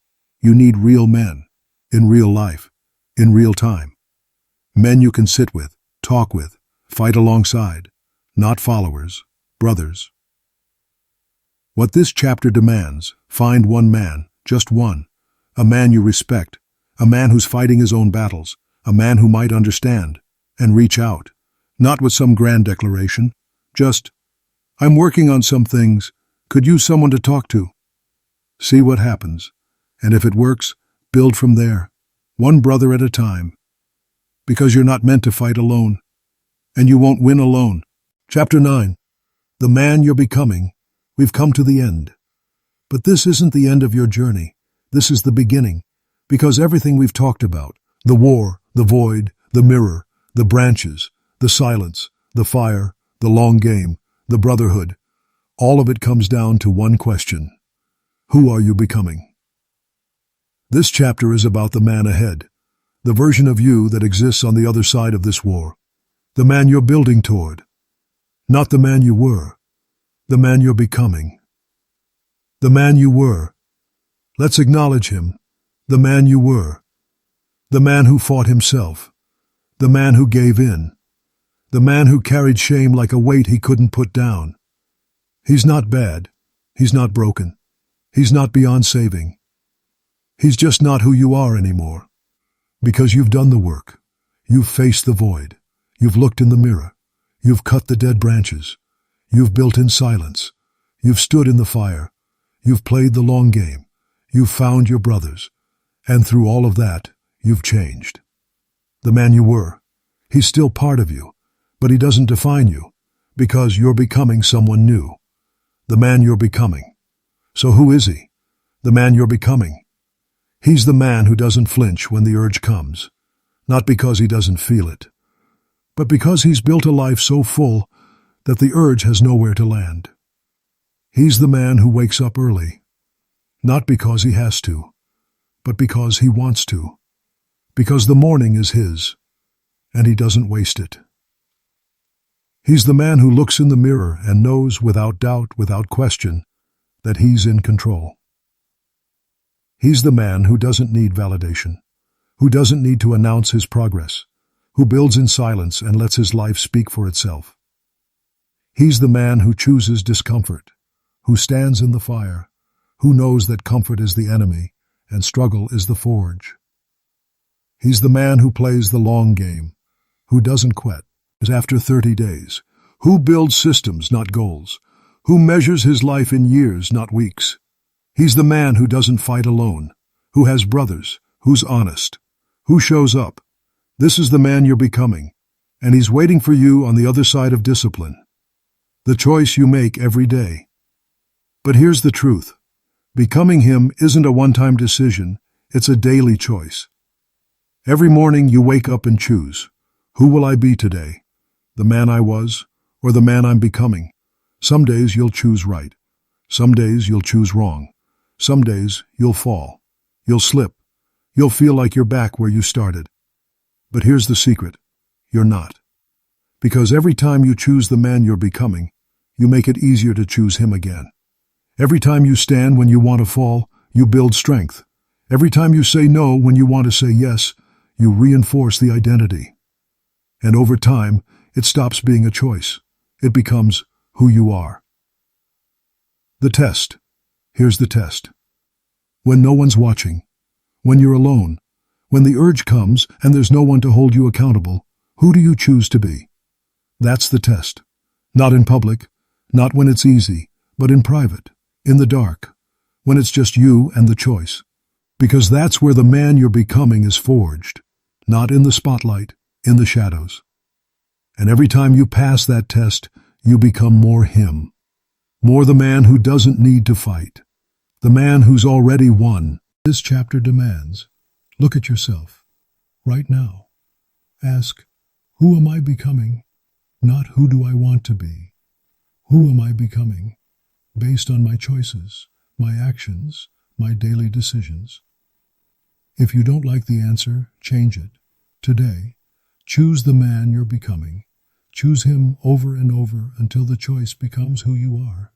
A: You need real men, in real life, in real time. Men you can sit with, talk with, fight alongside, not followers, brothers. What this chapter demands, find one man, just one, a man you respect, a man who's fighting his own battles, a man who might understand, and reach out, not with some grand declaration, just, I'm working on some things, could use someone to talk to. See what happens, and if it works, build from there, one brother at a time, because you're not meant to fight alone, and you won't win alone. Chapter 9. The man you're becoming. We've come to the end. But this isn't the end of your journey. This is the beginning, because everything we've talked about, the war, the void, the mirror, the branches, the silence, the fire, the long game, the brotherhood, all of it comes down to one question. Who are you becoming? This chapter is about the man ahead, the version of you that exists on the other side of this war, the man you're building toward, not the man you were, the man you're becoming. The man you were. Let's acknowledge him, the man you were, the man who fought himself, the man who gave in, the man who carried shame like a weight he couldn't put down. He's not bad, he's not broken, he's not beyond saving. He's just not who you are anymore. Because you've done the work, you've faced the void, you've looked in the mirror, you've cut the dead branches, you've built in silence, you've stood in the fire, you've played the long game, you've found your brothers, and through all of that, you've changed. The man you were, he's still part of you, but he doesn't define you, because you're becoming someone new. The man you're becoming. So who is he? The man you're becoming. He's the man who doesn't flinch when the urge comes, not because he doesn't feel it, but because he's built a life so full that the urge has nowhere to land. He's the man who wakes up early, not because he has to, but because he wants to, because the morning is his, and he doesn't waste it. He's the man who looks in the mirror and knows without doubt, without question, that he's in control. He's the man who doesn't need validation, who doesn't need to announce his progress, who builds in silence and lets his life speak for itself. He's the man who chooses discomfort, who stands in the fire, who knows that comfort is the enemy and struggle is the forge. He's the man who plays the long game, who doesn't quit after 30 days, who builds systems, not goals, who measures his life in years, not weeks. He's the man who doesn't fight alone, who has brothers, who's honest, who shows up. This is the man you're becoming, and he's waiting for you on the other side of discipline, the choice you make every day. But here's the truth. Becoming him isn't a one-time decision, it's a daily choice. Every morning you wake up and choose, who will I be today? The man I was, or the man I'm becoming? Some days you'll choose right. Some days you'll choose wrong. Some days you'll fall. You'll slip. You'll feel like you're back where you started. But here's the secret. You're not. Because every time you choose the man you're becoming, you make it easier to choose him again. Every time you stand when you want to fall, you build strength. Every time you say no when you want to say yes, you reinforce the identity. And over time, it stops being a choice. It becomes who you are. The test. Here's the test. When no one's watching, when you're alone, when the urge comes and there's no one to hold you accountable, who do you choose to be? That's the test. Not in public, not when it's easy, but in private, in the dark, when it's just you and the choice. Because that's where the man you're becoming is forged, not in the spotlight, in the shadows. And every time you pass that test, you become more him. More the man who doesn't need to fight. The man who's already won. This chapter demands, look at yourself, right now. Ask, who am I becoming? Not who do I want to be. Who am I becoming? Based on my choices, my actions, my daily decisions. If you don't like the answer, change it. Today, choose the man you're becoming. Choose him over and over until the choice becomes who you are.